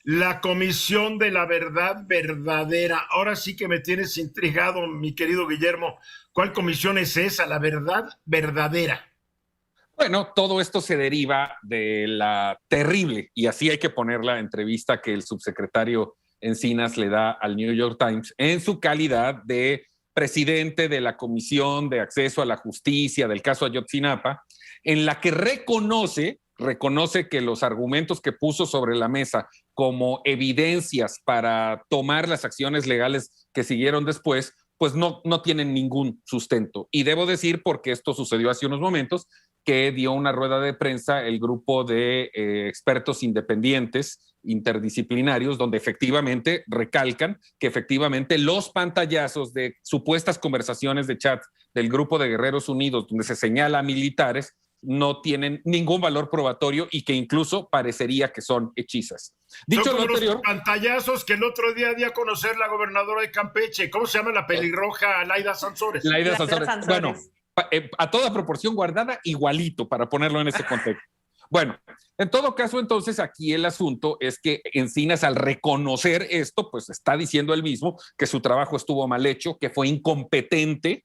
la Comisión de la Verdad Verdadera. Ahora sí que me tienes intrigado, mi querido Guillermo. ¿Cuál comisión es esa, la verdad verdadera? Bueno, todo esto se deriva de la terrible, y así hay que poner la entrevista que el subsecretario Encinas le da al New York Times en su calidad de presidente de la Comisión de Acceso a la Justicia del caso Ayotzinapa, en la que reconoce que los argumentos que puso sobre la mesa como evidencias para tomar las acciones legales que siguieron después, pues no tienen ningún sustento. Y debo decir, porque esto sucedió hace unos momentos, que dio una rueda de prensa el grupo de expertos independientes interdisciplinarios, donde efectivamente recalcan que efectivamente los pantallazos de supuestas conversaciones de chat del grupo de Guerreros Unidos, donde se señala a militares, no tienen ningún valor probatorio y que incluso parecería que son hechizas. Dicho son como lo anterior, los pantallazos que el otro día dio a conocer la gobernadora de Campeche. ¿Cómo se llama la pelirroja? Laida Sansores. Laida Sansores. Bueno, a toda proporción guardada, igualito, para ponerlo en ese contexto. Bueno, en todo caso, entonces, aquí el asunto es que Encinas, al reconocer esto, pues está diciendo él mismo que su trabajo estuvo mal hecho, que fue incompetente,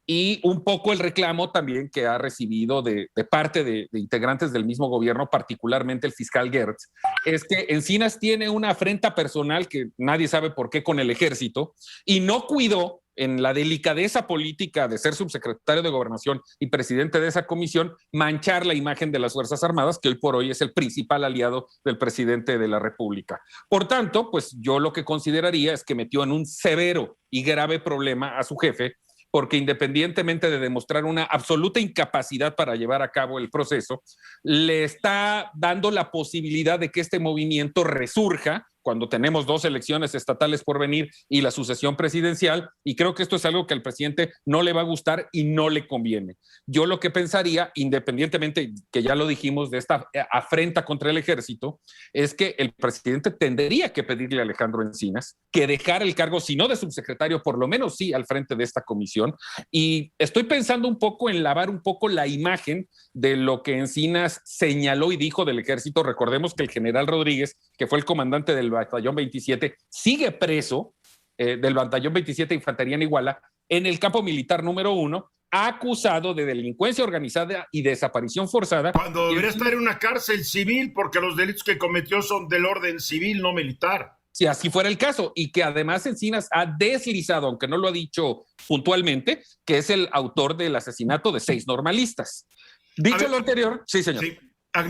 y un poco el reclamo también que ha recibido de parte de integrantes del mismo gobierno, particularmente el fiscal Gertz, es que Encinas tiene una afrenta personal que nadie sabe por qué con el ejército y no cuidó en la delicadeza política de ser subsecretario de Gobernación y presidente de esa comisión, manchar la imagen de las Fuerzas Armadas, que hoy por hoy es el principal aliado del presidente de la República. Por tanto, pues yo lo que consideraría es que metió en un severo y grave problema a su jefe, porque independientemente de demostrar una absoluta incapacidad para llevar a cabo el proceso, le está dando la posibilidad de que este movimiento resurja cuando tenemos 2 elecciones estatales por venir y la sucesión presidencial, y creo que esto es algo que al presidente no le va a gustar y no le conviene. Yo lo que pensaría, independientemente, que ya lo dijimos, de esta afrenta contra el ejército, es que el presidente tendría que pedirle a Alejandro Encinas que dejara el cargo, si no de subsecretario, por lo menos sí al frente de esta comisión, y estoy pensando un poco en lavar un poco la imagen de lo que Encinas señaló y dijo del ejército. Recordemos que el general Rodríguez, que fue el comandante del Batallón 27, sigue preso del Batallón 27 de Infantería en Iguala, en el campo militar número 1, acusado de delincuencia organizada y desaparición forzada. Cuando debería estar en una cárcel civil, porque los delitos que cometió son del orden civil, no militar. Si así fuera el caso, y que además Encinas ha deslizado, aunque no lo ha dicho puntualmente, que es el autor del asesinato de 6 normalistas. Dicho lo anterior, sí, señor. Sí.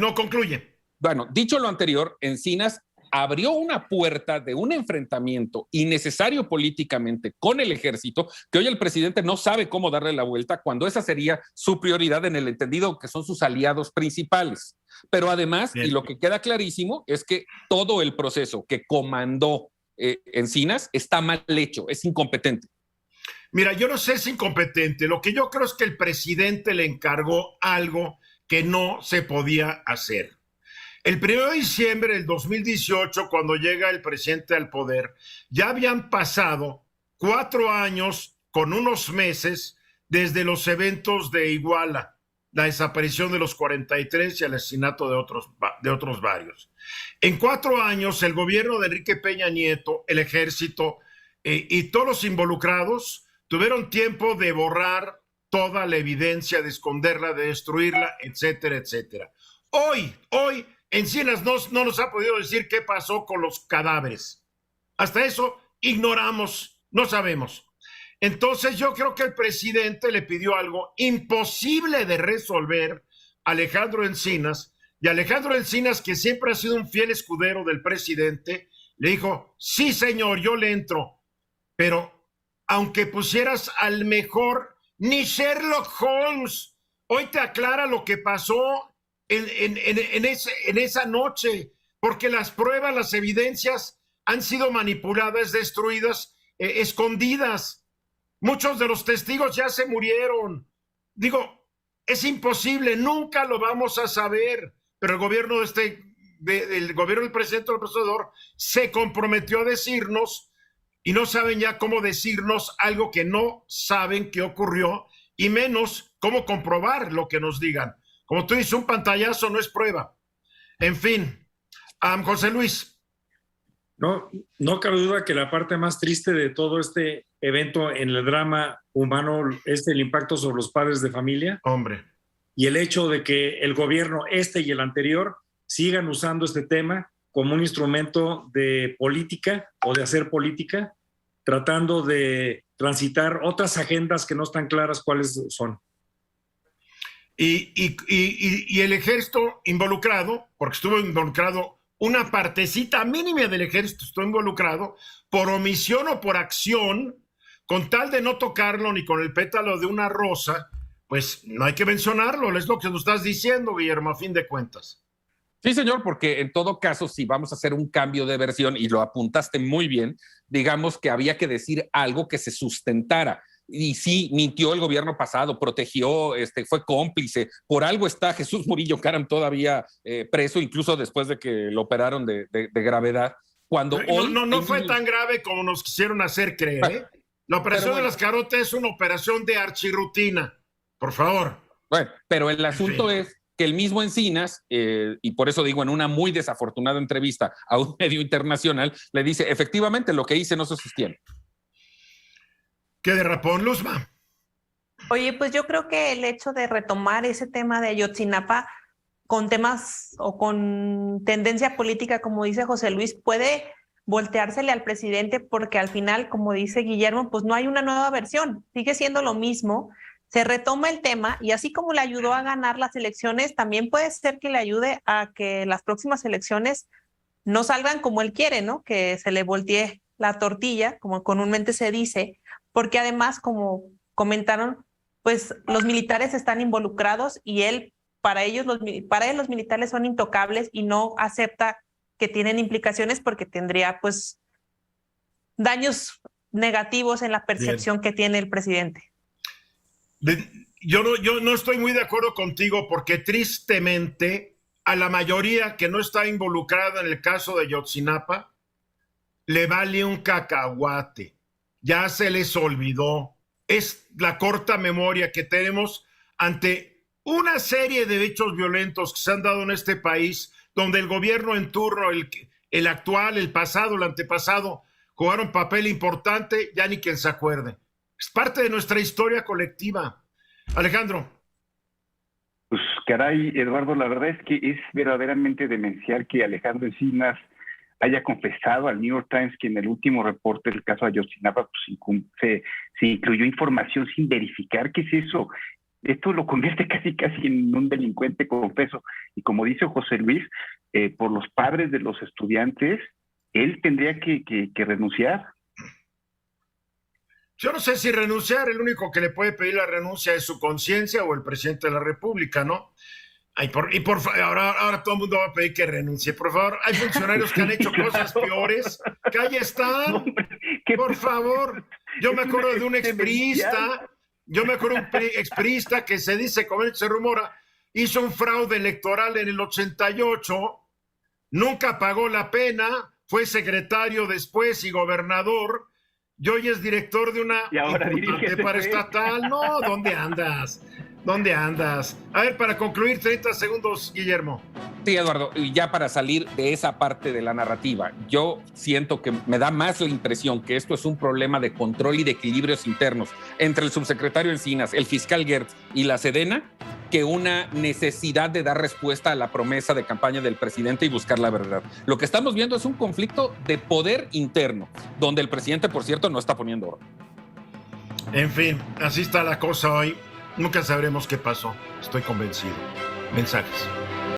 No concluye. Bueno, dicho lo anterior, Encinas abrió una puerta de un enfrentamiento innecesario políticamente con el ejército, que hoy el presidente no sabe cómo darle la vuelta, cuando esa sería su prioridad, en el entendido que son sus aliados principales. Pero además, bien, y lo que queda clarísimo, es que todo el proceso que comandó Encinas está mal hecho, es incompetente. Mira, yo no sé si es incompetente. Lo que yo creo es que el presidente le encargó algo que no se podía hacer. El 1 de diciembre del 2018, cuando llega el presidente al poder, ya habían pasado 4 años con unos meses desde los eventos de Iguala, la desaparición de los 43 y el asesinato de otros varios. En 4 años, el gobierno de Enrique Peña Nieto, el ejército y todos los involucrados tuvieron tiempo de borrar toda la evidencia, de esconderla, de destruirla, etcétera, etcétera. Hoy, Encinas no nos ha podido decir qué pasó con los cadáveres. Hasta eso ignoramos, no sabemos. Entonces yo creo que el presidente le pidió algo imposible de resolver a Alejandro Encinas, y Alejandro Encinas, que siempre ha sido un fiel escudero del presidente, le dijo: sí, señor, yo le entro, pero aunque pusieras al mejor, ni Sherlock Holmes hoy te aclara lo que pasó en esa noche, porque las pruebas, las evidencias han sido manipuladas, destruidas, escondidas. Muchos de los testigos ya se murieron. Digo, es imposible, nunca lo vamos a saber, pero el gobierno del gobierno del presidente López Obrador se comprometió a decirnos, y no saben ya cómo decirnos algo que no saben que ocurrió, y menos cómo comprobar lo que nos digan. Como tú dices, un pantallazo no es prueba. En fin, José Luis. No cabe duda que la parte más triste de todo este evento en el drama humano es el impacto sobre los padres de familia. Hombre. Y el hecho de que el gobierno, y el anterior, sigan usando este tema como un instrumento de política o de hacer política, tratando de transitar otras agendas que no están claras cuáles son. Y el ejército involucrado, porque estuvo involucrado una partecita mínima del ejército, estuvo involucrado por omisión o por acción, con tal de no tocarlo ni con el pétalo de una rosa, pues no hay que mencionarlo, es lo que nos estás diciendo, Guillermo, a fin de cuentas. Sí, señor, porque en todo caso, si vamos a hacer un cambio de versión, y lo apuntaste muy bien, digamos que había que decir algo que se sustentara. Y sí, mintió el gobierno pasado, protegió, fue cómplice. Por algo está Jesús Murillo Caram todavía preso, incluso después de que lo operaron de gravedad. Cuando hoy no fue tan grave como nos quisieron hacer creer, ¿eh? La operación de las carotas es una operación de archirrutina, por favor. Bueno, pero el asunto es que el mismo Encinas, y por eso digo en una muy desafortunada entrevista a un medio internacional, le dice, efectivamente, lo que hice no se sostiene. ¿Qué derrapó, Luzma? Oye, pues yo creo que el hecho de retomar ese tema de Ayotzinapa con temas o con tendencia política, como dice José Luis, puede volteársele al presidente porque al final, como dice Guillermo, pues no hay una nueva versión, sigue siendo lo mismo, se retoma el tema y así como le ayudó a ganar las elecciones, también puede ser que le ayude a que las próximas elecciones no salgan como él quiere, ¿no? Que se le voltee la tortilla, como comúnmente se dice, porque además, como comentaron, pues los militares están involucrados y para él los militares son intocables y no acepta que tienen implicaciones porque tendría pues daños negativos en la percepción que tiene el presidente. Yo no estoy muy de acuerdo contigo porque tristemente a la mayoría que no está involucrada en el caso de Ayotzinapa le vale un cacahuate. Ya se les olvidó. Es la corta memoria que tenemos ante una serie de hechos violentos que se han dado en este país, donde el gobierno en turno, el actual, el pasado, el antepasado, jugaron papel importante, ya ni quien se acuerde. Es parte de nuestra historia colectiva. Alejandro. Pues caray, Eduardo, la verdad es que es verdaderamente demencial que Alejandro Encinas haya confesado al New York Times que en el último reporte del caso Ayotzinapa pues, se incluyó información sin verificar. ¿Qué es eso? Esto lo convierte casi en un delincuente confeso. Y como dice José Luis, por los padres de los estudiantes, él tendría que renunciar. Yo no sé si renunciar, el único que le puede pedir la renuncia es su conciencia o el presidente de la República, ¿no? Ahora todo el mundo va a pedir que renuncie. Por favor, hay funcionarios que han hecho cosas peores, que ahí están. Por favor. Yo me acuerdo de un expriista, que se dice, como se rumora, hizo un fraude electoral en el 88, nunca pagó la pena, fue secretario después y gobernador, y hoy es director de una importante paraestatal. No, ¿dónde andas? A ver, para concluir, 30 segundos, Guillermo. Sí, Eduardo, y ya para salir de esa parte de la narrativa, yo siento que me da más la impresión que esto es un problema de control y de equilibrios internos entre el subsecretario Encinas, el fiscal Gertz y la Sedena, que una necesidad de dar respuesta a la promesa de campaña del presidente y buscar la verdad. Lo que estamos viendo es un conflicto de poder interno, donde el presidente, por cierto, no está poniendo orden. En fin, así está la cosa hoy. Nunca sabremos qué pasó. Estoy convencido. Mensajes.